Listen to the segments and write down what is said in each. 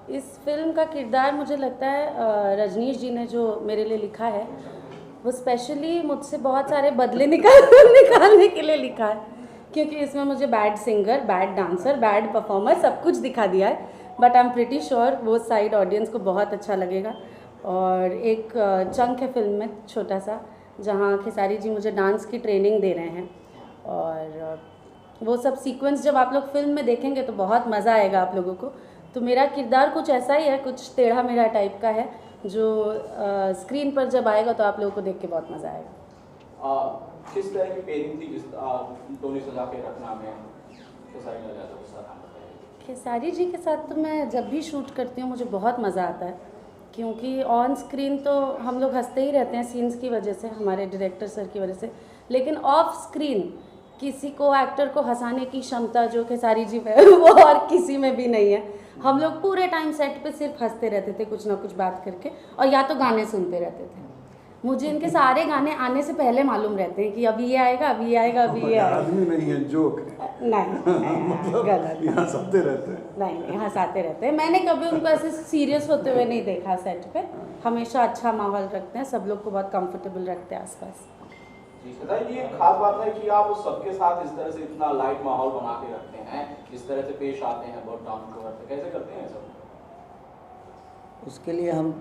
इस फिल्म का किरदार मुझे लगता है रजनीश जी ने जो मेरे लिए लिखा है वो स्पेशली मुझसे बहुत सारे बदले निकालने के लिए लिखा है, क्योंकि इसमें मुझे bad singer, bad dancer, bad performer सब कुछ दिखा दिया है। But I am pretty sure वो साइड ऑडियंस को बहुत अच्छा लगेगा। और एक चंक है फिल्म में छोटा सा, जहाँ खेसारी जी मुझे डांस की ट्रेनिंग दे रहे हैं, और वो सब सीक्वेंस जब आप लोग फिल्म में देखेंगे तो बहुत मज़ा आएगा आप लोगों को। तो मेरा किरदार कुछ ऐसा ही है, कुछ टेढ़ा मेढ़ा टाइप का है, जो स्क्रीन पर जब आएगा तो आप लोगों को देख के बहुत मज़ा आएगा। किस तरह की पेयरिंग थी जिस टोनी सजा के रखना में खेसारी लाल यादव के साथ काम करते? खेसारी जी के साथ तो मैं जब भी शूट करती हूँ मुझे बहुत मज़ा आता है, क्योंकि ऑन स्क्रीन तो हम लोग हंसते ही रहते हैं सीन्स की वजह से, हमारे डायरेक्टर सर की वजह से, लेकिन ऑफ स्क्रीन किसी को एक्टर को हंसाने की क्षमता जो खेसारी जी में है वो और किसी में भी नहीं है। हम लोग पूरे टाइम सेट पे सिर्फ हंसते रहते थे कुछ ना कुछ बात करके, और या तो गाने सुनते रहते थे। मुझे इनके सारे गाने आने से पहले मालूम रहते हैं कि अभी ये आएगा, अभी ये आएगा, अभी ये आएगा। आदमी नहीं है, जोक है। नहीं गलत, यहाँ हंसते रहते हैं। नहीं हंसाते रहते हैं। मैंने कभी उनको ऐसे सीरियस होते हुए नहीं देखा सेट पे। हमेशा अच्छा माहौल रखते हैं, सब लोग को बहुत कंफर्टेबल रखते हैं आसपास। जी बताइए, ये खास बात है कि आप सबके साथ इस तरह से इतना लाइट माहौल बना के रखते हैं, इस तरह से पेश आते हैं, बहुत डाउन टू अर्थ, कैसे करते हैं सब? उसके लिए हम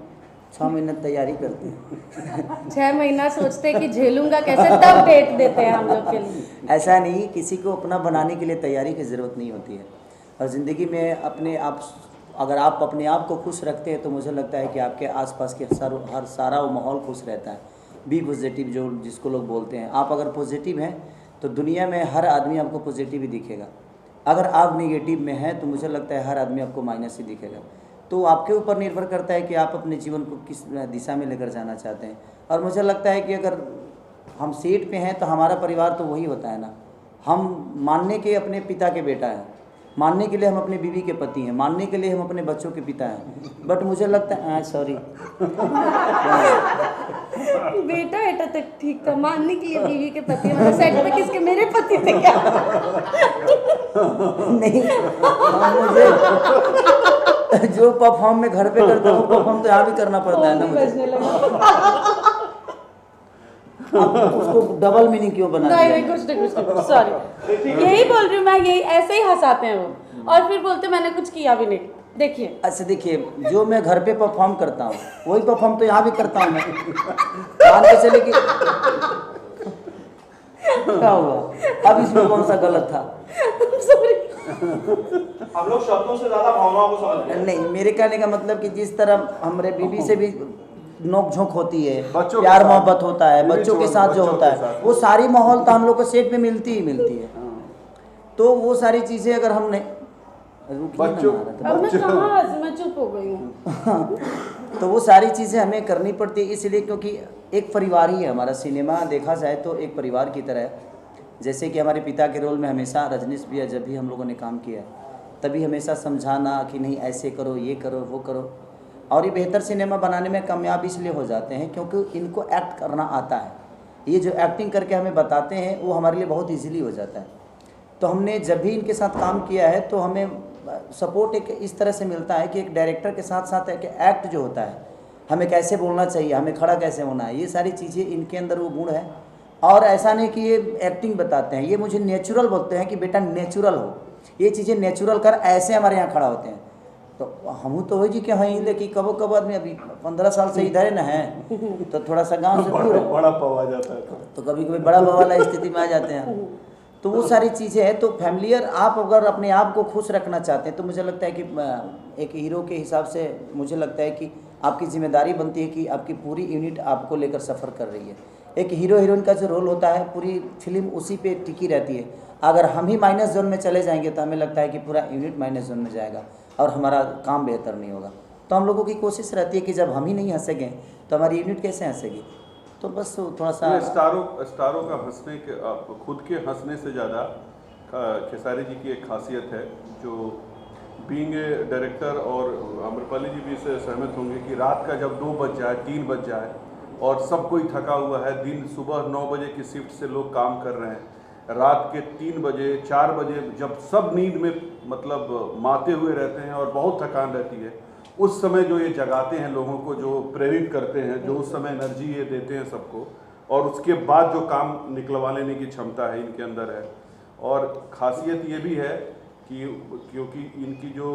6 महीने तैयारी करते हैं। 6 महीना सोचते हैं कि झेलूंगा कैसे, तब डेट देते हैं हम लोग के लिए। ऐसा नहीं, किसी को अपना बनाने के लिए तैयारी की ज़रूरत नहीं होती है। और ज़िंदगी में अपने आप, अगर आप अपने आप को खुश रखते हैं तो मुझे लगता है कि आपके आसपास के हर सारा वो माहौल खुश रहता है। बी पॉजिटिव, जो जिसको लोग बोलते हैं। आप अगर पॉजिटिव हैं तो दुनिया में हर आदमी आपको पॉजिटिव ही दिखेगा। अगर आप नेगेटिव में हैं तो मुझे लगता है हर आदमी आपको माइनस ही दिखेगा। तो आपके ऊपर निर्भर करता है कि आप अपने जीवन को किस दिशा में लेकर जाना चाहते हैं। और मुझे लगता है कि अगर हम सेट पे हैं तो हमारा परिवार तो वही होता है ना। हम मानने के अपने पिता के बेटा हैं, मानने के लिए हम अपने बीवी के पति हैं, मानने के लिए हम अपने बच्चों के पिता हैं। बट मुझे लगता है सॉरी बेटा बेटा तक ठीक था, मानने के लिए बीवी के पति, मतलब सेट पे किसके, मेरे पति थे क्या? नहीं, मुझे जो परफॉर्म में घर पे करता हूँ परफॉर्म तो यहाँ भी करना पड़ता है ना मुझे। आप उसको डबल मीनिंग क्यों बना दिया? नहीं कुछ सॉरी, यही बोल रही हूँ मैं, यही ऐसे ही हंसाते हैं वो, और फिर बोलते मैंने कुछ किया भी नहीं। देखिए अच्छा देखिए, जो मैं घर पे परफॉर्म करता हूँ वही परफॉर्म तो यहाँ भी करता हूँ मैं। मान के चले कि क्या हुआ, अब इसमें कौन सा गलत था? हम लोग शब्दों से ज्यादा भावनाओं को समझते हैं। नहीं, मेरे कहने का मतलब कि जिस तरह हमारे बीवी से भी नोक झोंक होती है, बच्चों प्यार के साथ, मोहब्बत होता है, बच्चों के साथ जो होता है, वो सारी माहौल तो हम लोग को सेट में मिलती ही मिलती है। तो वो सारी चीज़ें अगर हम नहीं बच्चों अब मैं कहाँ, मैं चुप हो गई हूँ। तो वो सारी चीज़ें हमें करनी पड़ती है, इसलिए क्योंकि एक परिवार ही है हमारा। सिनेमा देखा जाए तो एक परिवार की तरह है। जैसे कि हमारे पिता के रोल में हमेशा रजनीश भैया जब भी हम लोगों ने काम किया तभी हमेशा समझाना कि नहीं ऐसे करो, ये करो, वो करो। और ये बेहतर सिनेमा बनाने में कामयाब इसलिए हो जाते हैं क्योंकि इनको एक्ट करना आता है। ये जो एक्टिंग करके हमें बताते हैं वो हमारे लिए बहुत ईजीली हो जाता है। तो हमने जब भी इनके साथ काम किया है तो हमें सपोर्ट एक इस तरह से मिलता है कि एक डायरेक्टर के साथ साथ एक एक्ट जो होता है, हमें कैसे बोलना चाहिए, हमें खड़ा कैसे होना है, ये सारी चीज़ें इनके अंदर वो गुण है। और ऐसा नहीं कि ये एक्टिंग बताते हैं, ये मुझे नेचुरल बोलते हैं कि बेटा नेचुरल हो, ये चीज़ें नेचुरल कर, ऐसे हमारे यहाँ खड़ा होते हैं। तो हम तो हो जी कि हाँ, लेकिन कबो कब आदमी अभी 15 साल से इधर न है तो थोड़ा सा गाँव से दूर बड़ा पवा जाता है तो कभी कभी बड़ा बवा वाला स्थिति में आ जाते हैं। तो वो सारी चीज़ें हैं। तो फैमिलियर आप अगर अपने आप को खुश रखना चाहते हैं तो मुझे लगता है कि एक हीरो के हिसाब से मुझे लगता है कि आपकी जिम्मेदारी बनती है कि आपकी पूरी यूनिट आपको लेकर सफ़र कर रही है। एक हीरो हीरोइन का जो रोल होता है पूरी फिल्म उसी पे टिकी रहती है। अगर हम ही माइनस जोन में चले जाएंगे तो हमें लगता है कि पूरा यूनिट माइनस जोन में जाएगा और हमारा काम बेहतर नहीं होगा। तो हम लोगों की कोशिश रहती है कि जब हम ही नहीं हंसेंगे तो हमारी यूनिट कैसे हंसेगी। तो बस थोड़ा सा स्टारों का हंसने के, खुद के हंसने से ज़्यादा खेसारी जी की एक खासियत है जो बीइंग ए डायरेक्टर, और अमरपाली जी भी इससे सहमत होंगे कि रात का जब 2 बज जाए, 3 बज जाए और सब कोई थका हुआ है, दिन सुबह 9 बजे की शिफ्ट से लोग काम कर रहे हैं, रात के 3 बजे 4 बजे जब सब नींद में मतलब माते हुए रहते हैं और बहुत थकान रहती है, उस समय जो ये जगाते हैं लोगों को, जो प्रेरित करते हैं, जो उस समय एनर्जी ये देते हैं सबको, और उसके बाद जो काम निकलवा लेने की क्षमता है इनके अंदर है। और खासियत ये भी है कि क्योंकि इनकी जो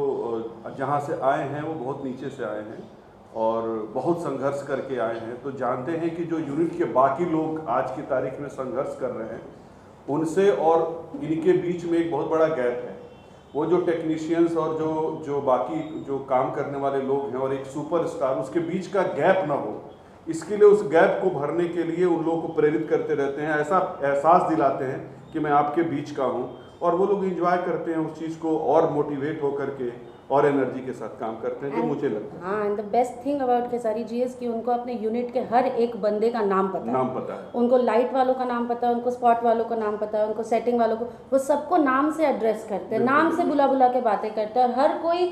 जहाँ से आए हैं वो बहुत नीचे से आए हैं और बहुत संघर्ष करके आए हैं, तो जानते हैं कि जो यूनिट के बाकी लोग आज की तारीख में संघर्ष कर रहे हैं उनसे और इनके बीच में एक बहुत बड़ा गैप है। वो जो टेक्नीशियंस और जो बाकी जो काम करने वाले लोग हैं और एक सुपरस्टार, उसके बीच का गैप ना हो, इसके लिए उस गैप को भरने के लिए उन लोगों को प्रेरित करते रहते हैं, ऐसा एहसास दिलाते हैं कि मैं आपके बीच का हूँ, और वो लोग एंजॉय करते हैं उस चीज़ को और मोटिवेट होकर के और एनर्जी के साथ काम करते हैं, जो मुझे लगता है। हाँ, and the best thing about Khesari ji is कि उनको अपने यूनिट के हर एक बंदे का नाम पता है। उनको लाइट वालों का नाम पता है, उनको स्पॉट वालों का नाम पता है, उनको सेटिंग वालों को, वो सबको नाम से एड्रेस करते हैं, नाम से बुला के बातें करते हैं, और हर कोई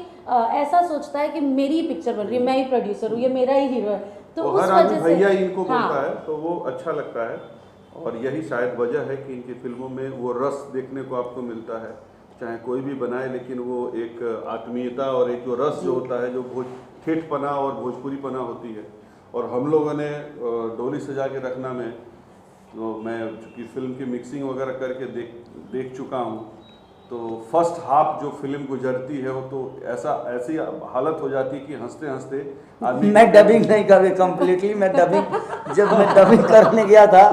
ऐसा सोचता है कि मेरी ही पिक्चर बन रही है, मैं ही प्रोड्यूसर हूँ, ये मेरा ही हीरो है, तो उस हर आदमी वजह से भैया इनको हाँ, बोलता है, तो वो अच्छा लगता है। और यही शायद वजह है कि इनकी फिल्मों में वो रस देखने को आपको मिलता है, चाहे कोई भी बनाए, लेकिन वो एक आत्मीयता और एक जो रस जो होता है, जो ठेठपना और भोजपुरीपना होती है। और हम लोगों ने डोली सजा के रखना में, तो मैं चूँकि फिल्म की मिक्सिंग वगैरह करके देख चुका हूँ, तो फर्स्ट हाफ जो फिल्म गुजरती है वो तो ऐसी हालत हो जाती है कि हंसते हंसते आदमी। मैं डबिंग नहीं कर कम्प्लीटली, मैं डबिंग जब मैं डबिंग करने गया था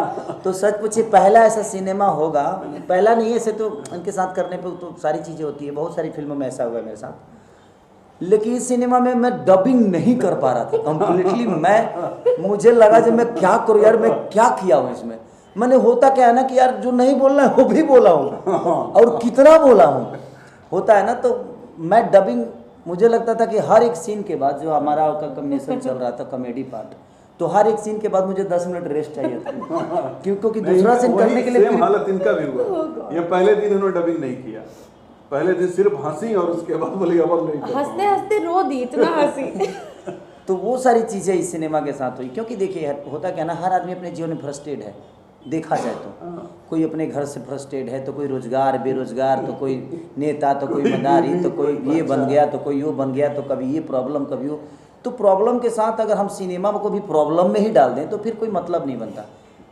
तो सच पूछिए पहला ऐसा सिनेमा होगा, पहला नहीं ऐसे तो उनके साथ करने पे तो सारी चीज़ें होती है, बहुत सारी फिल्मों में ऐसा हुआ है मेरे साथ, लेकिन इस सिनेमा में मैं डबिंग नहीं कर पा रहा था कम्प्लीटली। मुझे लगा जब मैं क्या करूँ यार, मैं क्या किया हूँ इसमें, मैंने होता क्या है ना कि यार जो नहीं बोलना है वो भी बोला हूँ और कितना बोला हूँ, होता है ना। तो मैं डबिंग, मुझे लगता था कि हर एक सीन के बाद जो हमारा कॉम्बिनेशन चल रहा था कॉमेडी पार्ट, तो हर एक सीन के बाद मुझे 10 मिनट रेस्ट चाहिए था, क्योंकि दूसरा सीन करने के लिए सेम हालत इनका भी हुआ। ये पहले दिन इन्होंने डबिंग नहीं किया, पहले दिन सिर्फ हंसी और उसके बाद बोली अब नहीं करता। हंसते हंसते रो दी, इतना हंसी। तो वो सारी चीज़ें इस सिनेमा के साथ हुई, क्योंकि देखिए होता क्या ना, हर आदमी अपने जीवन में फ्रस्ट्रेट है, देखा जाए तो कोई अपने घर से फ्रस्ट्रेट है, तो कोई रोजगार बेरोजगार, तो कोई नेता, तो कोई मदारी, तो कोई ये बन गया, तो कोई वो बन गया, तो कभी ये प्रॉब्लम कभी वो। तो प्रॉब्लम के साथ अगर हम सिनेमा को भी प्रॉब्लम में ही डाल दें तो फिर कोई मतलब नहीं बनता।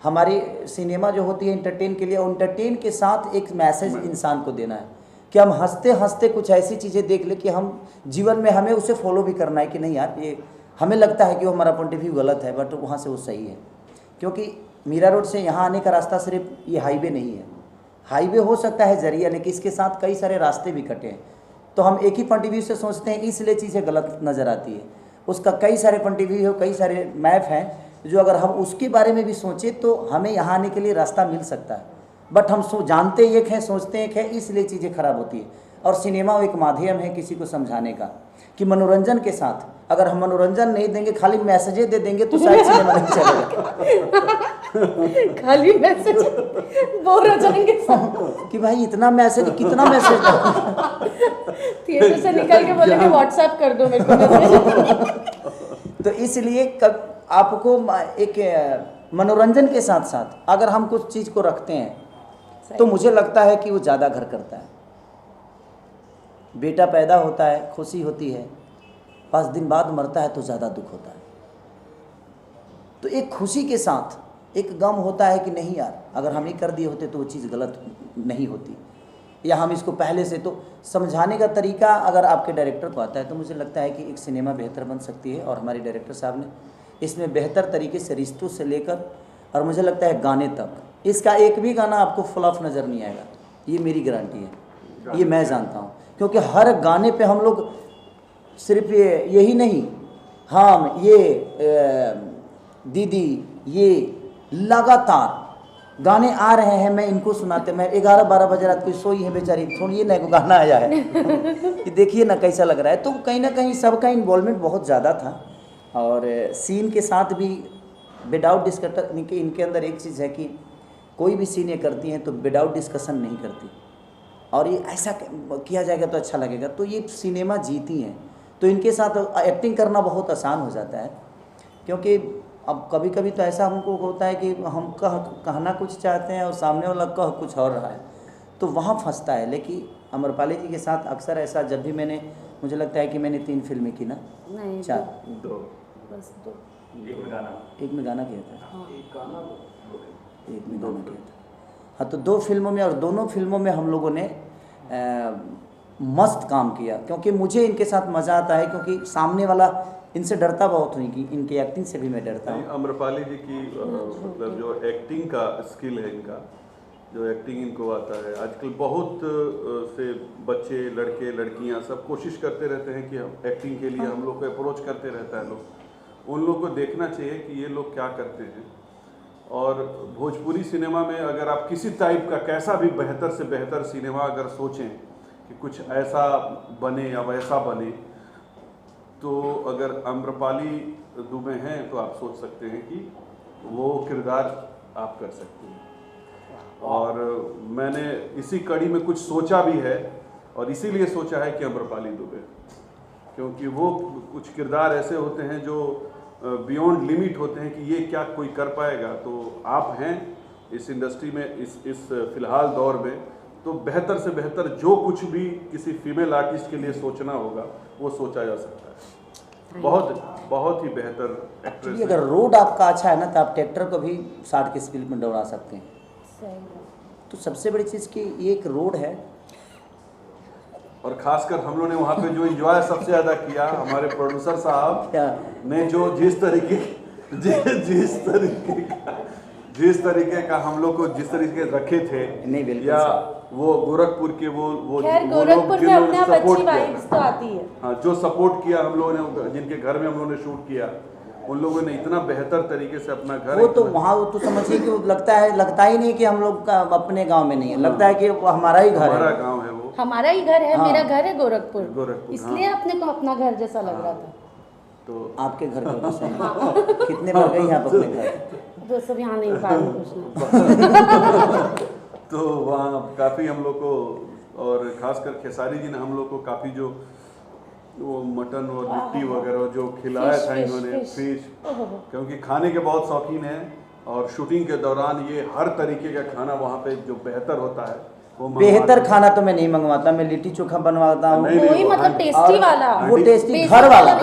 हमारी सिनेमा जो होती है इंटरटेन के लिए, इंटरटेन के साथ एक मैसेज इंसान को देना है कि हम हंसते हंसते कुछ ऐसी चीज़ें देख ले कि हम जीवन में हमें उसे फॉलो भी करना है कि नहीं यार, ये हमें लगता है कि वो हमारा पॉइंट ऑफ व्यू गलत है, बट वहाँ से वो सही है। क्योंकि मीरा रोड से यहाँ आने का रास्ता सिर्फ ये हाईवे नहीं है, हाईवे हो सकता है जरिया, लेकिन इसके साथ कई सारे रास्ते भी कटे हैं। तो हम एक ही पॉइंट ऑफ व्यू से सोचते हैं, इसलिए चीज़ें गलत नज़र आती है। उसका कई सारे पॉइंट ऑफ व्यू, कई सारे मैप हैं जो अगर हम उसके बारे में भी सोचें तो हमें यहाँ आने के लिए रास्ता मिल सकता है, बट हम जानते एक हैं, सोचते एक है, इसलिए चीज़ें खराब होती है। और सिनेमा एक माध्यम है किसी को समझाने का कि मनोरंजन के साथ अगर हम मनोरंजन नहीं देंगे, खाली मैसेजें दे देंगे तो शायद सिनेमा नहीं चलेगा। खाली मैसेज बोर हो जाएंगे कि भाई इतना मैसेज, कितना मैसेज थिएटर से निकल के बोलेंगे व्हाट्सएप कर दो मेरे को मैसेज। तो इसलिए आपको एक मनोरंजन के साथ साथ अगर हम कुछ चीज़ को रखते हैं तो मुझे लगता है कि वो ज़्यादा घर करता है। बेटा पैदा होता है, खुशी होती है, 5 दिन बाद मरता है तो ज़्यादा दुख होता है। तो एक खुशी के साथ एक गम होता है कि नहीं यार, अगर हम ये कर दिए होते तो वो चीज़ गलत नहीं होती, या हम इसको पहले से। तो समझाने का तरीका अगर आपके डायरेक्टर को आता है तो मुझे लगता है कि एक सिनेमा बेहतर बन सकती है। और हमारे डायरेक्टर साहब ने इसमें बेहतर तरीके से रिश्तों से लेकर और मुझे लगता है गाने तक, इसका एक भी गाना आपको फ्लॉप नज़र नहीं आएगा, ये मेरी गारंटी है, ये मैं जानता हूँ। क्योंकि हर गाने पे हम लोग सिर्फ यही नहीं, हम ये दीदी, ये लगातार गाने आ रहे हैं, मैं इनको सुनाते, मैं 11-12 बजे रात कोई सोई है बेचारी, सुनिए ना एक गाना आया है कि देखिए ना कैसा लग रहा है। तो कहीं ना कहीं सबका इन्वॉल्वमेंट बहुत ज़्यादा था। और सीन के साथ भी विदाउट डिस्कशन, इनके अंदर एक चीज़ है कि कोई भी सीन ये करती हैं तो विदाउट डिस्कशन नहीं करती, और ये ऐसा किया जाएगा तो अच्छा लगेगा। तो ये सिनेमा जीती हैं, तो इनके साथ एक्टिंग करना बहुत आसान हो जाता है। क्योंकि अब कभी कभी तो ऐसा हमको होता है कि हम कहना कुछ चाहते हैं और सामने वाला कह कुछ और रहा है, तो वहाँ फंसता है। लेकिन अमरपाली जी के साथ अक्सर ऐसा, जब भी मैंने मुझे लगता है कि मैंने 3 फिल्में की ना, नहीं 4, दो बस 2। एक में गाना किया था, एक में गाना किया था। हाँ, तो 2 फिल्मों में, और दोनों फिल्मों में हम लोगों ने मस्त काम किया, क्योंकि मुझे इनके साथ मज़ा आता है, क्योंकि सामने वाला इनसे डरता बहुत हुई कि इनकी एक्टिंग से भी मैं डरता हूँ। अम्रपाली जी की मतलब जो एक्टिंग का स्किल है इनका, जो एक्टिंग इनको आता है, आजकल बहुत से बच्चे, लड़के, लड़कियां सब कोशिश करते रहते हैं कि हम एक्टिंग के लिए हम लोग को अप्रोच करते रहता है लोग। उन लोग को देखना चाहिए कि ये लोग क्या करते हैं। और भोजपुरी सिनेमा में अगर आप किसी टाइप का कैसा भी बेहतर से बेहतर सिनेमा अगर सोचें कि कुछ ऐसा बने या वैसा बने, तो अगर अम्रपाली दुबे हैं तो आप सोच सकते हैं कि वो किरदार आप कर सकते हैं। और मैंने इसी कड़ी में कुछ सोचा भी है, और इसीलिए सोचा है कि अम्रपाली दुबे, क्योंकि वो कुछ किरदार ऐसे होते हैं जो बियॉन्ड लिमिट होते हैं कि ये क्या कोई कर पाएगा। तो आप हैं इस इंडस्ट्री में, इस फिलहाल दौर में, तो बेहतर से बेहतर जो कुछ भी किसी फीमेल आर्टिस्ट के लिए सोचना होगा वो सोचा जा सकता है। बहुत ही बेहतर एक्ट्रेस। अगर रोड आपका अच्छा है ना, तो आप ट्रैक्टर को भी 60 की स्पीड में दौड़ा सकते हैं। तो सबसे बड़ी चीज़ कि ये एक रोड है। और खासकर हम लोगों ने वहाँ पे जो एंजॉय सबसे ज़्यादा किया, हमारे प्रोड्यूसर साहब ने जो जिस तरीके का हम लोग को जिस तरीके रखे थे, नहीं बिल्कुल या वो गोरखपुर के वो खैर वो लोग गोरखपुर में जिन्होंने अपने आप सपोर्ट अच्छी किया, वाइब्स तो आती है। हाँ, जो सपोर्ट किया हम लोगों ने, जिनके घर में हम लोगों ने शूट किया, उन लोगों ने इतना बेहतर तरीके से अपना घर, वो तो वहाँ वो तो समझिए कि वो लगता ही नहीं कि हम लोग का अपने गांव में नहीं है, लगता है कि वो हमारा ही घर हमारा है। गांव है वो। हमारा ही घर है। हाँ। मेरा घर है गोरखपुर, गोरखपुर, इसलिए अपने को अपना घर जैसा लग रहा था। तो आपके घर का कैसा है? कितने बार गई आप अपने घर? वो सब यहाँ नहीं पाल पूछना। तो वहाँ काफ़ी हम लोग को, और खासकर खेसारी जी ने हम लोग को काफ़ी जो वो मटन और लिट्टी वगैरह जो खिलाया था इन्होंने, फिश, क्योंकि खाने के बहुत शौकीन हैं, और शूटिंग के दौरान ये हर तरीके का खाना वहाँ पे जो बेहतर होता है वो बेहतर खाना तो मैं नहीं मंगवाता, मैं लिट्टी चोखा बनवाता हूँ। वही मतलब टेस्टी वाला, वो टेस्टी बेसिक घर वाला,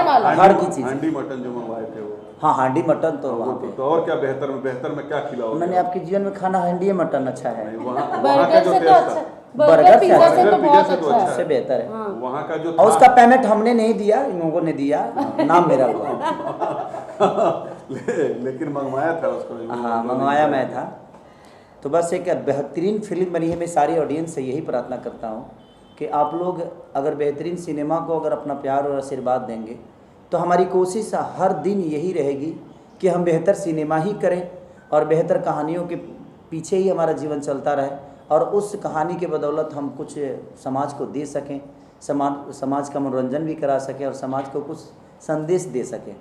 वाला। घर की चीज़। हांडी मटन जो मंगवाए थे वो, हाँ, हांडी मटन तो वहाँ पे। तो और क्या बेहतर में क्या खिलाओ? मैंने आपके जीवन में खाना हांडी मटन अच्छा है। वहाँ का बर्गर जो से तो टेस्ट अच्छा, था, बर्गर पिज्जा से तो बहुत से तो अच्छा अच्छा उससे है। बेहतर है। वहाँ का जो और उसका पेमेंट हमने नहीं दिया, इन लोगों ने दिया, नाम मेरा हुआ। लेकिन मंगवाया था उसको। हाँ, मंगवाया मैं था। तो बस एक बेहतरीन फिल्म बनी है। मैं सारी ऑडियंस से यही प्रार्थना करता हूँ कि आप लोग अगर बेहतरीन सिनेमा को अगर अपना प्यार और आशीर्वाद देंगे, तो हमारी कोशिश हर दिन यही रहेगी कि हम बेहतर सिनेमा ही करें, और बेहतर कहानियों के पीछे ही हमारा जीवन चलता रहे, और उस कहानी के बदौलत हम कुछ समाज को दे सकें, समाज का मनोरंजन भी करा सकें, और समाज को कुछ संदेश दे सकें।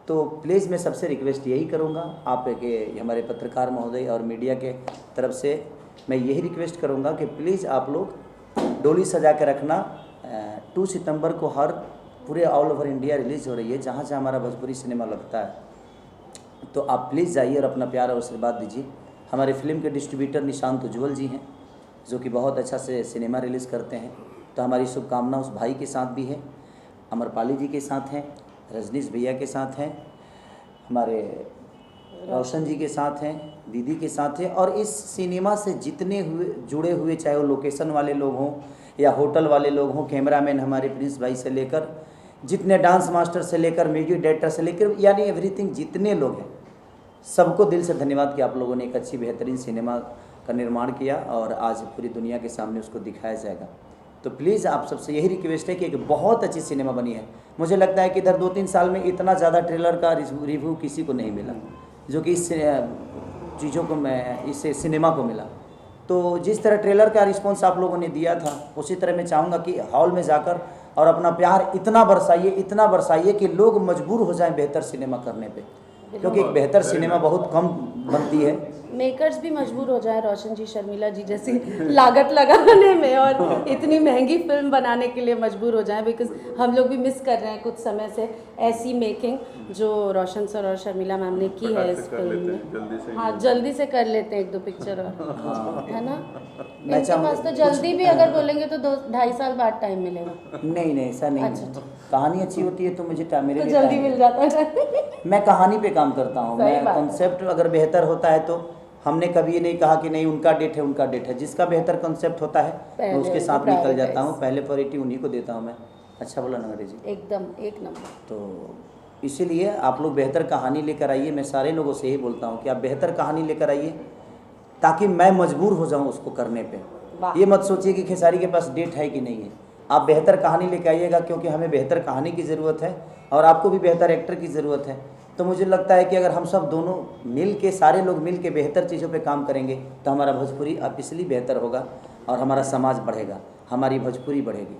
तो प्लीज़ मैं सबसे रिक्वेस्ट यही करूँगा, आप के हमारे पत्रकार महोदय और मीडिया के तरफ से मैं यही रिक्वेस्ट करूँगा कि प्लीज़ आप लोग डोली सजा के रखना। 2 सितंबर को हर पूरे ऑल ओवर इंडिया रिलीज़ हो रही है, जहाँ जहाँ हमारा भोजपुरी सिनेमा लगता है। तो आप प्लीज़ जाइए और अपना प्यार और आशीर्वाद दीजिए। हमारे फिल्म के डिस्ट्रीब्यूटर निशांत उज्ज्वल जी हैं, जो कि बहुत अच्छा से सिनेमा रिलीज़ करते हैं। तो हमारी शुभकामना उस भाई के साथ भी है, अमरपाली जी के साथ हैं, रजनीश भैया के साथ हैं, हमारे रोशन जी के साथ हैं, दीदी के साथ हैं, और इस सिनेमा से जितने जुड़े हुए, चाहे वो लोकेशन वाले लोग हों या होटल वाले लोग हों, कैमरामैन हमारे प्रिंस भाई से लेकर, जितने डांस मास्टर से लेकर म्यूजिक डायरेक्टर से लेकर, यानी एवरीथिंग, जितने लोग हैं, सबको दिल से धन्यवाद कि आप लोगों ने एक अच्छी बेहतरीन सिनेमा का निर्माण किया, और आज पूरी दुनिया के सामने उसको दिखाया जाएगा। तो प्लीज़ आप सबसे यही रिक्वेस्ट है कि एक बहुत अच्छी सिनेमा बनी है। मुझे लगता है कि इधर 2-3 साल में इतना ज़्यादा ट्रेलर का रिव्यू किसी को नहीं मिला, जो कि इस चीज़ों को इस सिनेमा को मिला। तो जिस तरह ट्रेलर का रिस्पॉन्स आप लोगों ने दिया था, उसी तरह मैं चाहूँगा कि हॉल में जाकर और अपना प्यार इतना बरसाइए कि लोग मजबूर हो जाएं बेहतर सिनेमा करने पे। क्योंकि एक बेहतर सिनेमा बहुत कम बनती है। मेकर्स भी मजबूर हो जाए रोशन जी, शर्मिला जी जैसी लागत लगाने में और इतनी महंगी फिल्म बनाने के लिए मजबूर हो जाए, बिकॉज हम लोग भी मिस कर रहे हैं कुछ समय से ऐसी मेकिंग जो रोशन सर और शर्मिला मैम ने की है इस फिल्म में। हाँ, जल्दी से कर लेते हैं 1-2 पिक्चर और, है ना। इनके पास तो जल्दी भी अगर बोलेंगे तो 2-2.5 साल बाद टाइम मिलेगा। नहीं नहीं, ऐसा नहीं अच्छा, है। कहानी अच्छी होती है तो मुझे मेरे तो लिए जल्दी time- मिल जाता है। मैं कहानी पे काम करता हूँ। सही मैं बात है। कॉन्सेप्ट अगर बेहतर होता है तो हमने कभी ये नहीं कहा कि नहीं उनका डेट है उनका डेट है। जिसका बेहतर कॉन्सेप्ट होता है मैं पहले उसके उनको साथ निकल जाता prioritize। हूँ। पहले प्रायोरिटी उन्हीं को देता हूँ मैं। अच्छा बोला ना जी। एकदम एक नंबर। तो इसीलिए आप लोग बेहतर कहानी लेकर आइए। मैं सारे लोगों से यही बोलता हूँ कि आप बेहतर कहानी लेकर आइए ताकि मैं मजबूर हो जाऊँ उसको करने पे। वाह। ये मत सोचिए कि खेसारी के पास डेट है कि नहीं है। आप बेहतर कहानी लेकर आइएगा क्योंकि हमें बेहतर कहानी की ज़रूरत है और आपको भी बेहतर एक्टर की ज़रूरत है। तो मुझे लगता है कि अगर हम सब दोनों मिल के, सारे लोग मिल के बेहतर चीज़ों पे काम करेंगे तो हमारा भोजपुरी अब इसलिए बेहतर होगा और हमारा समाज बढ़ेगा, हमारी भोजपुरी बढ़ेगी।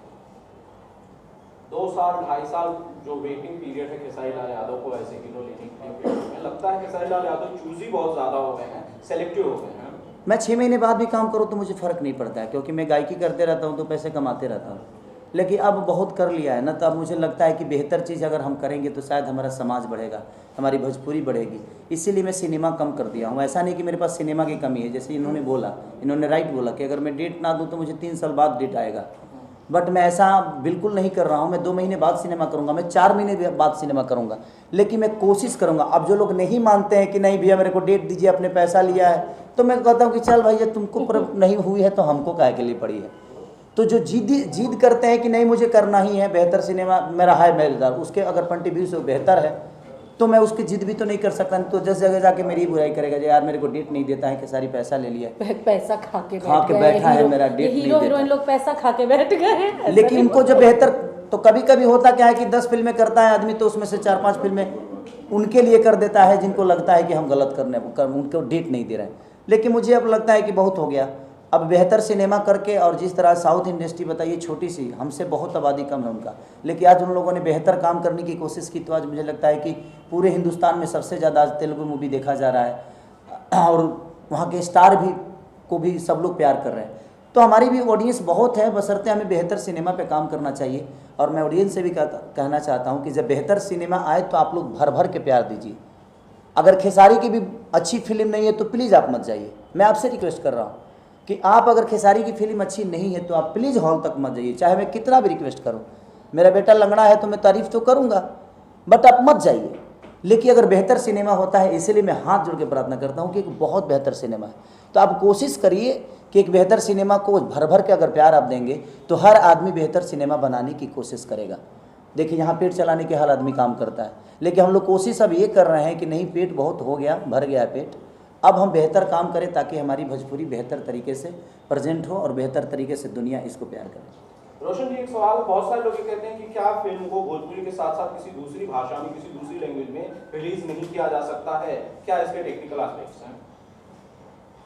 2 साल 2.5 साल जो वेटिंग पीरियड है खेसारी लाल यादव को ऐसे हीरो लेने के लिए, लगता है खेसारी लाल यादव चूजी बहुत ज़्यादा हो गए हैं, सेलेक्टिव हो गए हैं। मैं 6 महीने बाद भी काम करूँ तो मुझे फ़र्क नहीं पड़ता है क्योंकि मैं गायकी करते रहता हूँ तो पैसे कमाते रहता हूँ। लेकिन अब बहुत कर लिया है ना, तो अब मुझे लगता है कि बेहतर चीज़ अगर हम करेंगे तो शायद हमारा समाज बढ़ेगा, हमारी भोजपुरी बढ़ेगी। इसीलिए मैं सिनेमा कम कर दिया हूँ। ऐसा नहीं कि मेरे पास सिनेमा की कमी है। जैसे इन्होंने बोला, इन्होंने राइट बोला कि अगर मैं डेट ना दूँ तो मुझे 3 साल बाद डेट आएगा। बट मैं ऐसा बिल्कुल नहीं कर रहा हूँ। मैं 2 महीने बाद सिनेमा करूँगा, मैं 4 महीने बाद सिनेमा करूँगा, लेकिन मैं कोशिश करूँगा। अब जो लोग नहीं मानते हैं कि नहीं भैया मेरे को डेट दीजिए, अपने पैसा लिया है, तो मैं कहता हूँ कि चल भैया तुमको पर नहीं हुई है तो हमको काहे के लिए पड़ी है। तो जो जिद करते हैं कि नहीं मुझे करना ही है, बेहतर सिनेमा मेरा है मेरेदार, उसके अगर कंट्रीब्यूट से बेहतर है तो मैं उसकी जिद भी तो नहीं कर सकता। तो जिस जगह जाके मेरी बुराई करेगा जो यार मेरे को डेट नहीं देता है कि सारी पैसा ले लिया, पैसा खा के बैठा है, मेरा डेट नहीं हीरो देता। हीरोइन लोग पैसा खा के बैठ गए हैं। लेकिन उनको जो बेहतर, तो कभी कभी होता क्या है कि 10 फिल्में करता है आदमी तो उसमें से 4-5 फिल्में उनके लिए कर देता है जिनको लगता है कि हम गलत उनको डेट नहीं दे रहे हैं। लेकिन मुझे अब लगता है कि बहुत हो गया। अब बेहतर सिनेमा करके, और जिस तरह साउथ इंडस्ट्री बताइए छोटी सी, हमसे बहुत आबादी कम है उनका, लेकिन आज उन लोगों ने बेहतर काम करने की कोशिश की तो आज मुझे लगता है कि पूरे हिंदुस्तान में सबसे ज़्यादा आज तेलुगु मूवी देखा जा रहा है और वहाँ के स्टार भी को भी सब लोग प्यार कर रहे हैं। तो हमारी भी ऑडियंस बहुत है, बशर्ते हमें बेहतर सिनेमा पे काम करना चाहिए। और मैं ऑडियंस से भी कहना चाहता हूँ कि जब बेहतर सिनेमा आए तो आप लोग भर भर के प्यार दीजिए। अगर खेसारी की भी अच्छी फिल्म नहीं है तो प्लीज़ आप मत जाइए। मैं आपसे रिक्वेस्ट कर रहा हूँ कि आप अगर खेसारी की फिल्म अच्छी नहीं है तो आप प्लीज़ हॉल तक मत जाइए, चाहे मैं कितना भी रिक्वेस्ट करूं। मेरा बेटा लंगड़ा है तो मैं तारीफ़ तो करूंगा, बट आप मत जाइए। लेकिन अगर बेहतर सिनेमा होता है, इसलिए मैं हाथ जोड़ के प्रार्थना करता हूं कि एक बहुत बेहतर सिनेमा है, तो आप कोशिश करिए कि एक बेहतर सिनेमा को भर भर के अगर प्यार आप देंगे तो हर आदमी बेहतर सिनेमा बनाने की कोशिश करेगा। देखिए यहाँ पेट चलाने के हर आदमी काम करता है, लेकिन हम लोग कोशिश अब ये कर रहे हैं कि नहीं, पेट बहुत हो गया, भर गया पेट, अब हम बेहतर काम करें ताकि हमारी भोजपुरी बेहतर तरीके से प्रेजेंट हो और बेहतर तरीके से दुनिया इसको प्यार करे। रोशन जी, एक सवाल, बहुत सारे लोग ये कहते हैं कि क्या फिल्म को भोजपुरी के साथ साथ किसी दूसरी भाषा में, किसी दूसरी लैंग्वेज में रिलीज नहीं किया जा सकता है? क्या इसके टेक्निकल एस्पेक्ट्स हैं?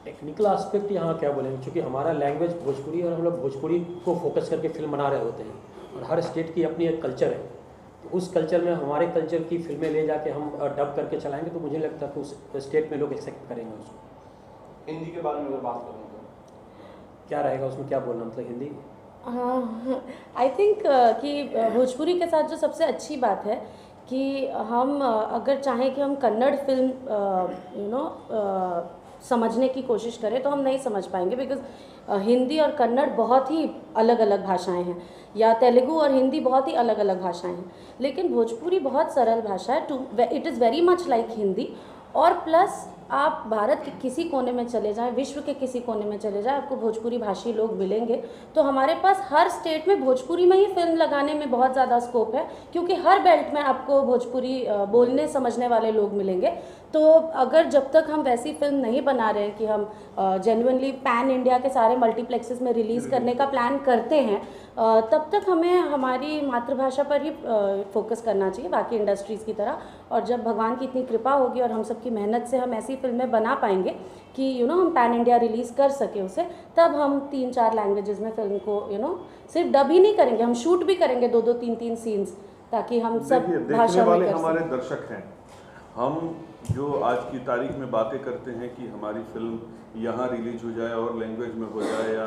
टेक्निकल एस्पेक्ट यहाँ क्या बोलेंगे, क्योंकि हमारा लैंग्वेज भोजपुरी और हम लोग भोजपुरी को फोकस करके फिल्म बना रहे होते हैं और हर स्टेट की अपनी एक कल्चर है। तो उस कल्चर में हमारे कल्चर की फिल्में ले जाके हम डब करके चलाएंगे तो मुझे लगता है कि उस स्टेट में लोग एक्सेप्ट करेंगे उसको। हिंदी के बारे में अगर बात करें तो क्या रहेगा उसमें, क्या बोलना मतलब हिंदी? हाँ, आई थिंक कि भोजपुरी के साथ जो सबसे अच्छी बात है कि हम अगर चाहें कि हम कन्नड़ फिल्म समझने की कोशिश करें तो हम नहीं समझ पाएंगे, बिकॉज हिंदी और कन्नड़ बहुत ही अलग अलग भाषाएं हैं, या तेलुगु और हिंदी बहुत ही अलग अलग भाषाएं हैं। लेकिन भोजपुरी बहुत सरल भाषा है, it is very much like Hindi. और प्लस आप भारत के किसी कोने में चले जाएं, विश्व के किसी कोने में चले जाएं, आपको भोजपुरी भाषी लोग मिलेंगे। तो हमारे पास हर स्टेट में भोजपुरी में ही फिल्म लगाने में बहुत ज़्यादा स्कोप है, क्योंकि हर बेल्ट में आपको भोजपुरी बोलने समझने वाले लोग मिलेंगे। तो अगर जब तक हम वैसी फिल्म नहीं बना रहे हैं कि हम जेन्युइनली पैन इंडिया के सारे मल्टीप्लेक्सेस में रिलीज़ करने का प्लान करते हैं, तब तक हमें हमारी मातृभाषा पर ही फोकस करना चाहिए, बाकी इंडस्ट्रीज़ की तरह। और जब भगवान की इतनी कृपा होगी और हम सबकी मेहनत से हम ऐसी फिल्में बना पाएंगे कि हम पैन इंडिया रिलीज़ कर सके उसे, तब हम 3-4 लैंग्वेजेस में फिल्म को सिर्फ डब ही नहीं करेंगे, हम शूट भी करेंगे 2-2, 3-3 सीन्स, ताकि हम सब देखिए, भाषा देखने में वाले कर हमारे सकें। दर्शक हैं। हम जो आज की तारीख में बातें करते हैं कि हमारी फिल्म यहाँ रिलीज हो जाए और लैंग्वेज में हो जाए या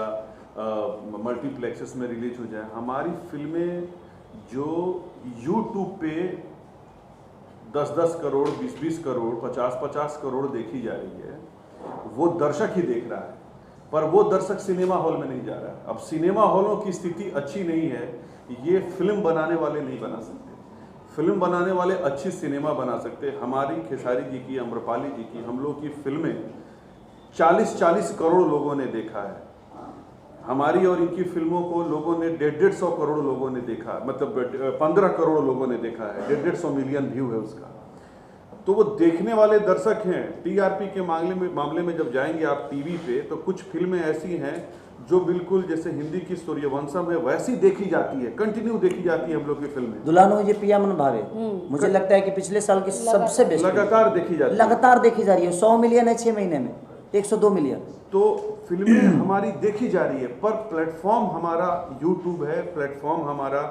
मल्टीप्लेक्सेस में रिलीज हो जाए, हमारी फिल्में जो यूट्यूब पे 10-10 करोड़, 20-20 करोड़, 50-50 करोड़ देखी जा रही है, वो दर्शक ही देख रहा है, पर वो दर्शक सिनेमा हॉल में नहीं जा रहा है। अब सिनेमा हॉलों की स्थिति अच्छी नहीं है, ये फिल्म बनाने वाले नहीं बना सकते। फिल्म बनाने वाले अच्छी सिनेमा बना सकते। हमारी खेसारी जी की, अम्रपाली जी की, हम लोग की फिल्में 40-40 करोड़ लोगों ने देखा है। हमारी और इनकी फिल्मों को लोगों ने 150 करोड़ लोगों ने देखा, मतलब 15 करोड़ लोगों ने देखा है, 150 मिलियन व्यू है उसका। तो वो देखने वाले दर्शक हैं। टीआरपी के मामले में जब जाएंगे आप टीवी पे, तो कुछ फिल्में ऐसी हैं जो बिल्कुल जैसे हिंदी की सूर्यवंशम है वैसी देखी जाती है, कंटिन्यू देखी जाती है हम लोग की फिल्में। दुल्हन मुझे पिया मन भावे, मुझे लगता है कि पिछले साल की सबसे बेस्ट लगातार देखी जाती है, लगातार देखी जा रही है। 100 मिलियन है 6 महीने में, 102 मिलियन। तो फिल्में हमारी देखी जा रही है, पर प्लेटफॉर्म हमारा यूट्यूब है, प्लेटफॉर्म हमारा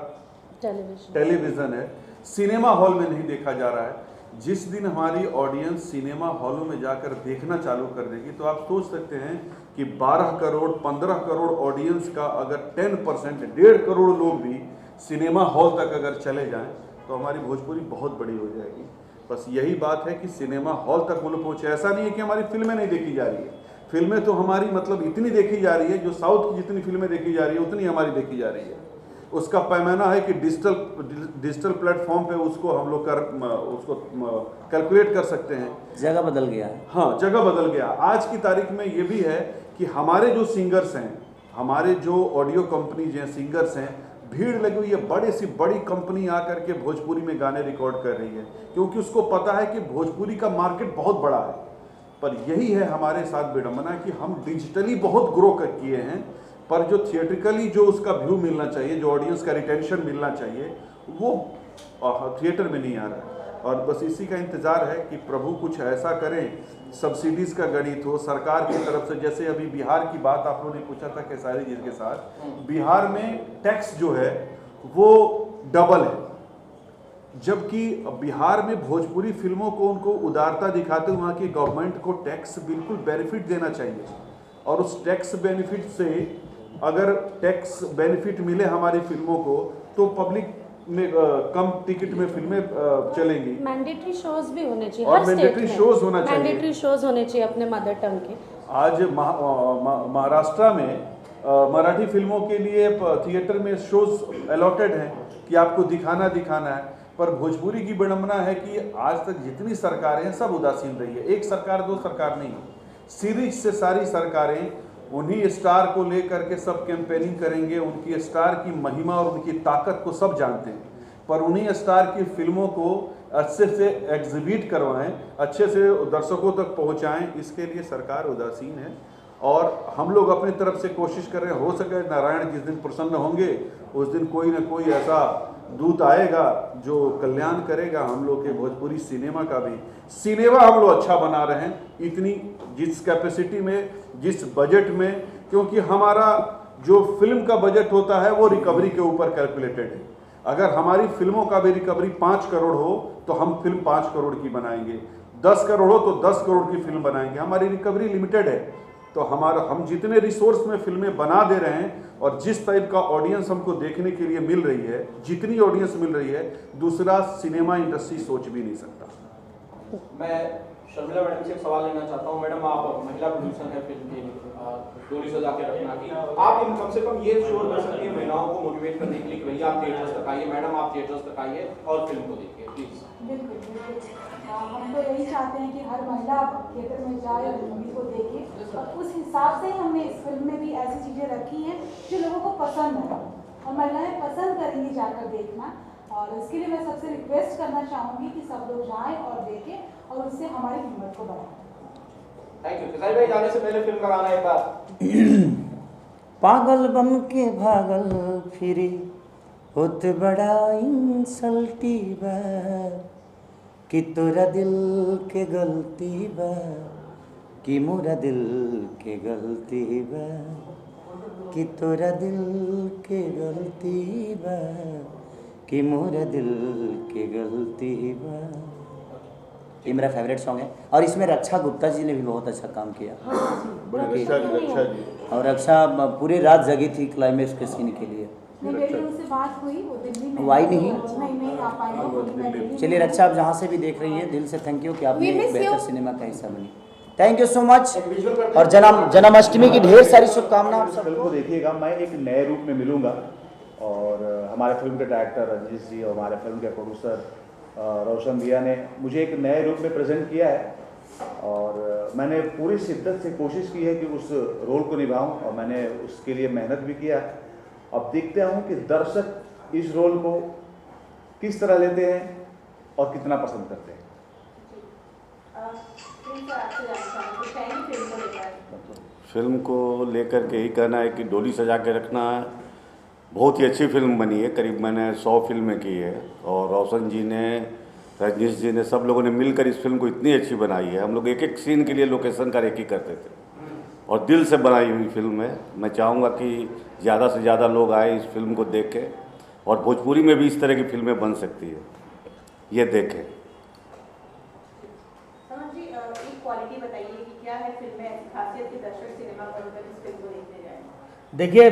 टेलीविजन है, सिनेमा हॉल में नहीं देखा जा रहा है। जिस दिन हमारी ऑडियंस सिनेमा हॉलों में जाकर देखना चालू कर देगी, तो आप सोच सकते हैं कि 12 करोड़ 15 करोड़ ऑडियंस का अगर 10%, 1.5 करोड़ लोग भी सिनेमा हॉल तक अगर चले जाएं, तो हमारी भोजपुरी बहुत बड़ी हो जाएगी। बस यही बात है कि सिनेमा हॉल तक वो लोग पहुँचे। ऐसा नहीं है कि हमारी फिल्में नहीं देखी जा रही है, फिल्में तो हमारी मतलब इतनी देखी जा रही है, जो साउथ की जितनी फिल्में देखी जा रही है उतनी हमारी देखी जा रही है। उसका पैमाना है कि डिजिटल प्लेटफॉर्म पे उसको हम लोग उसको कैलकुलेट कर सकते हैं। जगह बदल गया है। हाँ, जगह बदल गया। आज की तारीख में ये भी है कि हमारे जो सिंगर्स हैं, हमारे जो ऑडियो कंपनीज हैं, सिंगर्स हैं, भीड़ लगी हुई है, बड़ी सी बड़ी कंपनी आकर के भोजपुरी में गाने रिकॉर्ड कर रही है, क्योंकि उसको पता है कि भोजपुरी का मार्केट बहुत बड़ा है। पर यही है हमारे साथ विडंबना कि हम डिजिटली बहुत ग्रो कर किए हैं, पर जो थिएट्रिकली जो उसका व्यू मिलना चाहिए, जो ऑडियंस का रिटेंशन मिलना चाहिए, वो थिएटर में नहीं आ रहा है। और बस इसी का इंतज़ार है कि प्रभु कुछ ऐसा करें, सब्सिडीज़ का गणित हो सरकार की तरफ से। जैसे अभी बिहार की बात आप लोगों ने पूछा था खेसारी जी के साथ, बिहार में टैक्स जो है वो डबल है, जबकि बिहार में भोजपुरी फिल्मों को उनको उदारता दिखाते वहाँ की गवर्नमेंट को टैक्स बिल्कुल बेनिफिट देना चाहिए। और उस टैक्स बेनिफिट से अगर टैक्स बेनिफिट मिले हमारी फिल्मों को, तो पब्लिक में कम टिकट में फिल्में चलेंगी। मैंडेटरी शोज भी होने चाहिए, और हर स्टेट मैंडेटरी में शोज होना चाहिए। मैंडेटरी शोज होने चाहिए अपने मदर टंग के। आज महाराष्ट्र में मराठी फिल्मों के लिए थिएटर में शोज अलॉटेड हैं कि आपको दिखाना है, पर भोजपुरी की विडंबना है कि आज तक जितनी सरकारें हैं सब उदासीन रही है। एक सरकार दो सरकार नहीं, सीरीज से सारी सरकारें उन्हीं स्टार को लेकर के सब कैंपेनिंग करेंगे। उनकी स्टार की महिमा और उनकी ताकत को सब जानते हैं, पर उन्हीं स्टार की फिल्मों को अच्छे से एग्जिबिट करवाएं, अच्छे से दर्शकों तक पहुंचाएं, इसके लिए सरकार उदासीन है। और हम लोग अपनी तरफ से कोशिश कर रहे हैं, हो सके नारायण जिस दिन प्रसन्न होंगे उस दिन कोई ना कोई ऐसा दूत आएगा जो कल्याण करेगा हम लोग के भोजपुरी सिनेमा का भी। सिनेमा हम लोग अच्छा बना रहे हैं, इतनी जिस कैपेसिटी में, जिस बजट में, क्योंकि हमारा जो फिल्म का बजट होता है वो रिकवरी के ऊपर कैलकुलेटेड है। अगर हमारी फिल्मों का भी रिकवरी 5 करोड़ हो तो हम फिल्म 5 करोड़ की बनाएंगे, 10 करोड़ हो तो 10 करोड़ की फिल्म बनाएंगे। हमारी रिकवरी लिमिटेड है, तो हम जितने रिसोर्स में फिल्में बना दे रहे हैं और जिस टाइप का ऑडियंस हमको देखने के लिए मिल रही है, जितनी ऑडियंस मिल रही है, दूसरा सिनेमा इंडस्ट्री सोच भी नहीं सकता। मैं शर्मिला मैडम से एक सवाल लेना चाहता हूँ। मैडम, आप महिला प्रोड्यूसर हैं फिल्म की, डोरी सजा के रखना की, आप कम से कम ये श्योर कर सकती हैं महिलाओं को मोटिवेट करने के लिए कि भैया आप थिएटर्स तक आइए, मैडम आप थिएटर्स तक आइए और फिल्म को देखिए प्लीज। बिल्कुल हम तो यही चाहते हैं कि हर महिला थिएटर में जाए और मूवी को देखे, और उस हिसाब से ही हमने इस फिल्म में भी ऐसी चीज़ें रखी हैं जो लोगों को पसंद है और महिलाएं पसंद करेंगी जाकर देखना। और इसके लिए मैं सबसे रिक्वेस्ट करना चाहूँगी कि सब लोग जाएं और देखें और उससे हमारी हिम्मत को बढ़ाएं। Thank you. किसाई भाई, जाने से पहले फिल्म का गाना एक बार। पागल बन के भागल फिरी होत बड़ा इंसल्टी बा, कि तोरा दिल के गलती बा, कि मोरा दिल के गलती बा, कि तोरा दिल के गलती बा, कि मोरा दिल के गलती बा। ये मेरा फेवरेट सॉन्ग है। और इसमें रक्षा गुप्ता जी ने भी बहुत अच्छा काम किया। रक्षा जी और रक्षा पूरी रात जगी थी क्लाइमेक्स के सीन के लिए। नहीं, मेरी उनसे बात हुई, वो दिल्ली में वो आई नहीं? नहीं आ पाई वो, बोली मैं दिल्ली में चलिए रक्षा, आप जहाँ से भी देख रही हैं दिल से थैंक यू कि आपने We miss एक बेहतर you. सिनेमा का हिस्सा बनी। Thank you so much. और जन्माष्टमी की ढेर सारी शुभकामनाएं आप फिल्म सबको। को देखिएगा, मैं एक नए रूप में मिलूंगा और हमारे फिल्म के डायरेक्टर रजनीश जी और हमारे फिल्म के प्रोड्यूसर रोशन भैया ने मुझे एक नए रूप में प्रेजेंट किया है और मैंने पूरी शिद्दत से कोशिश की है कि उस रोल को निभाऊं और मैंने उसके लिए मेहनत भी किया है। अब देखते हूँ कि दर्शक इस रोल को किस तरह लेते हैं और कितना पसंद करते हैं। फिल्म को लेकर के ही कहना है कि डोली सजा के रखना है। बहुत ही अच्छी फिल्म बनी है, करीब मैंने 100 फिल्में की है और रोशन जी ने, रजनीश जी ने, सब लोगों ने मिलकर इस फिल्म को इतनी अच्छी बनाई है। हम लोग एक एक सीन के लिए लोकेशन का रेकी करते थे और दिल से बनाई हुई फिल्म है। मैं चाहूँगा कि ज़्यादा से ज़्यादा लोग आए इस फिल्म को देखें और भोजपुरी में भी इस तरह की फिल्में बन सकती है, ये देखें। समझ जी, एक क्वालिटी बताइए कि क्या है फिल्म में ऐसी खासियत कि दर्शक सिनेमा पर होकर इस फिल्म को देखने जाए। देखिए,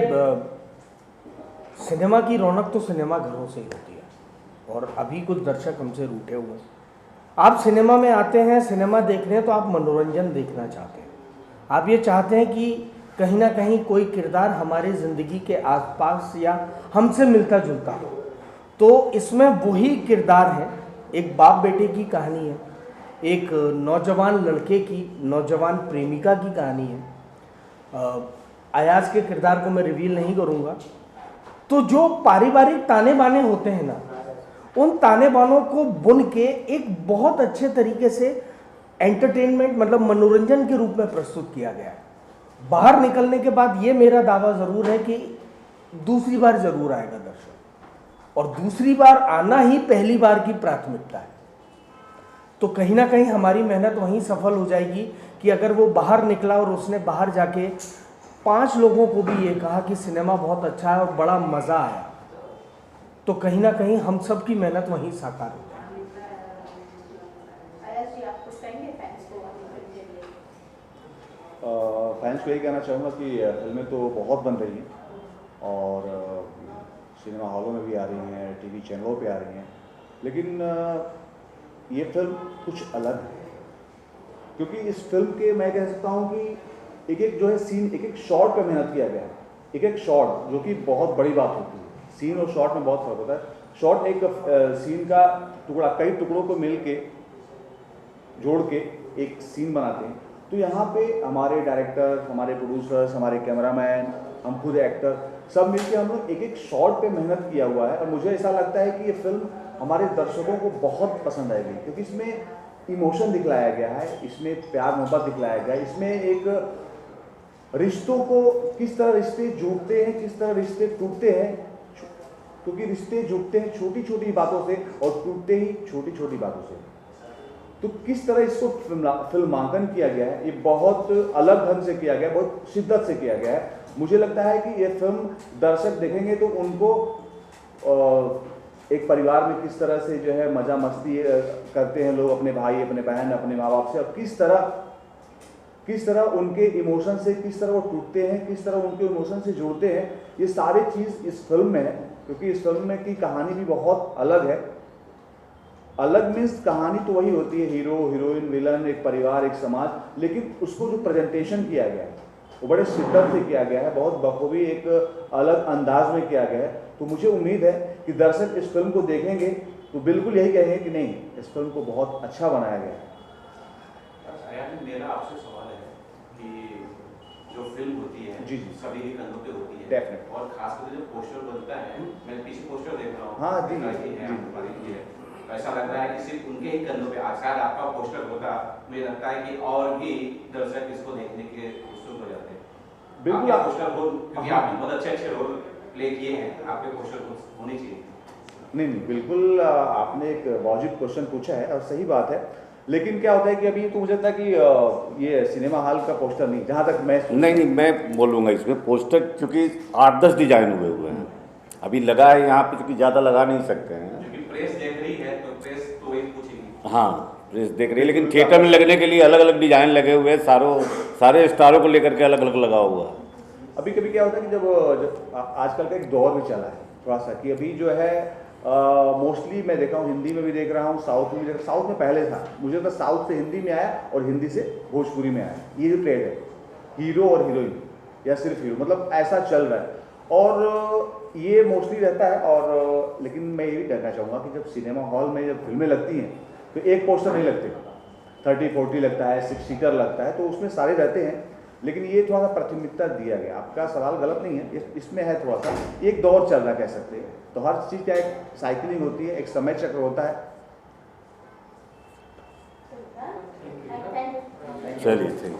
सिनेमा की रौनक तो सिनेमा घरों से ही होती है और अभी कुछ दर्शक हमसे रूठे हुए हैं। आप सिनेमा में आते हैं, सिनेमा देख रहे हैं तो आप मनोरंजन देखना चाहते हैं। आप ये चाहते हैं कि कहीं ना कहीं कोई किरदार हमारे ज़िंदगी के आसपास या हमसे मिलता जुलता हो। तो इसमें वही किरदार है, एक बाप बेटे की कहानी है, एक नौजवान लड़के की, नौजवान प्रेमिका की कहानी है। अयाज के किरदार को मैं रिवील नहीं करूँगा। तो जो पारिवारिक ताने बाने होते हैं ना, उन ताने बानों को बुन के एक बहुत अच्छे तरीके से एंटरटेनमेंट मतलब मनोरंजन के रूप में प्रस्तुत किया गया है। बाहर निकलने के बाद ये मेरा दावा ज़रूर है कि दूसरी बार ज़रूर आएगा दर्शक, और दूसरी बार आना ही पहली बार की प्राथमिकता है। तो कहीं ना कहीं हमारी मेहनत वहीं सफल हो जाएगी कि अगर वो बाहर निकला और उसने बाहर जाके 5 लोगों को भी ये कहा कि सिनेमा बहुत अच्छा है और बड़ा मज़ा आया, तो कहीं ना कहीं हम सब की मेहनत वहीं साकार हो जाएगी। अयाज जी, आप कुछ कहेंगे फैंस को अपनी फिल्म के लिए? फैंस को यही कहना चाहूँगा कि फिल्में तो बहुत बन रही हैं और सिनेमा हॉलों में भी आ रही हैं, टीवी चैनलों पे आ रही हैं, लेकिन ये फिल्म कुछ अलग है क्योंकि इस फिल्म के मैं कह सकता हूँ कि एक एक जो है सीन, एक एक शॉट पे मेहनत किया गया है। एक एक शॉट जो कि बहुत बड़ी बात होती है। सीन और शॉट में बहुत फर्क होता है। शॉट एक सीन का टुकड़ा कई टुकड़ों को मिल के जोड़ के एक सीन बनाते हैं। तो यहाँ पे हमारे डायरेक्टर, हमारे प्रोड्यूसर्स, हमारे कैमरामैन, हम खुद एक्टर सब मिलके हम लोग एक एक शॉट पे मेहनत किया हुआ है और मुझे ऐसा लगता है कि ये फिल्म हमारे दर्शकों को बहुत पसंद आएगी क्योंकि इसमें इमोशन दिखलाया गया है, इसमें प्यार मोहब्बत दिखलाया गया है, इसमें एक रिश्तों को किस तरह रिश्ते जुड़ते हैं, किस तरह रिश्ते टूटते हैं, क्योंकि रिश्ते जुड़ते हैं छोटी छोटी बातों से और टूटते ही छोटी छोटी बातों से। तो किस तरह इसको फिल्मांकन किया गया है, ये बहुत अलग ढंग से किया गया है, बहुत शिद्दत से किया गया है। मुझे लगता है कि ये फिल्म दर्शक देखेंगे तो उनको एक परिवार में किस तरह से जो है मज़ा मस्ती करते हैं लोग, अपने भाई, अपने बहन, अपने माँ बाप से, और किस तरह उनके इमोशन से किस तरह वो टूटते हैं, किस तरह उनके इमोशन से जुड़ते हैं, ये सारी चीज़ इस फिल्म में है। क्योंकि इस फिल्म में की कहानी भी बहुत अलग है। अलग मीन्स कहानी तो वही होती है, हीरो हीरोइन, विलन, एक परिवार, एक समाज, लेकिन उसको जो प्रेजेंटेशन किया गया है वो बड़े शिद्दत से किया गया है, बहुत बखूबी एक अलग अंदाज में किया गया है। तो मुझे उम्मीद है कि दर्शक इस फिल्म को देखेंगे तो बिल्कुल यही कहेंगे कि नहीं, इस फिल्म को बहुत अच्छा बनाया गया है। मेरा आपसे सवाल है कि जो फिल्म होती है जी जी सभी के कंधों पे होती है, डेफिनेट, और खासकर जो पोस्टर बनता है, मैं पीछे पोस्टर देख रहा हूँ, हाँ जी जी, ऐसा लग रहा है कि सिर्फ उनके ही कंधों पे शायद आपका पोस्टर होता, मुझे लगता है कि और भी दर्शक इसको देखने के उत्सुक हो जाते हैं। बिल्कुल, आपके पोस्टर रोल, क्योंकि आपने बहुत अच्छे रोल प्ले किए हैं, आपके पोस्टर होने चाहिए। नहीं, बिल्कुल आपने एक वाजिब क्वेश्चन पूछा है और सही बात है, लेकिन क्या होता है कि अभी तो मुझे लगता है कि ये सिनेमा हॉल का पोस्टर नहीं, जहाँ तक मैं नहीं, मैं बोलूँगा इसमें पोस्टर क्योंकि 8-10 डिजाइन हुए हैं, अभी लगा है यहाँ पे, क्योंकि ज़्यादा लगा नहीं सकते हैं। प्रेस देख रही है तो प्रेस तो वही पूछेगी। हाँ, प्रेस देख रही है, लेकिन थिएटर में लगने के लिए अलग अलग डिजाइन लगे हुए हैं, सारे स्टारों को लेकर के अलग अलग लगा हुआ है। अभी कभी क्या होता है कि जब आजकल का एक दौर भी चला है थोड़ा सा, कि अभी जो है मोस्टली मैं देखा हूँ, हिंदी में भी देख रहा हूँ, साउथ में भी देख रहा हूँ। साउथ में पहले था, मुझे तो साउथ से हिंदी में आया और हिंदी से भोजपुरी में आया, ये जो ट्रेंड है, हीरो और हीरोइन या सिर्फ हीरो, मतलब ऐसा चल रहा है और ये मोस्टली रहता है। और लेकिन मैं ये भी कहना चाहूँगा कि जब सिनेमा हॉल में जब फिल्में लगती हैं तो एक पोस्टर नहीं लगते, 30-40 लगता है, 6 सीटर लगता है, तो उसमें सारे रहते हैं। लेकिन ये थोड़ा सा प्राथमिकता दिया गया, आपका सवाल गलत नहीं है, इसमें है थोड़ा सा एक दौर चल रहा कह सकते हैं। तो हर चीज़ का एक साइकिलिंग होती है, एक समय चक्र होता है। चलिए, थैंक यू।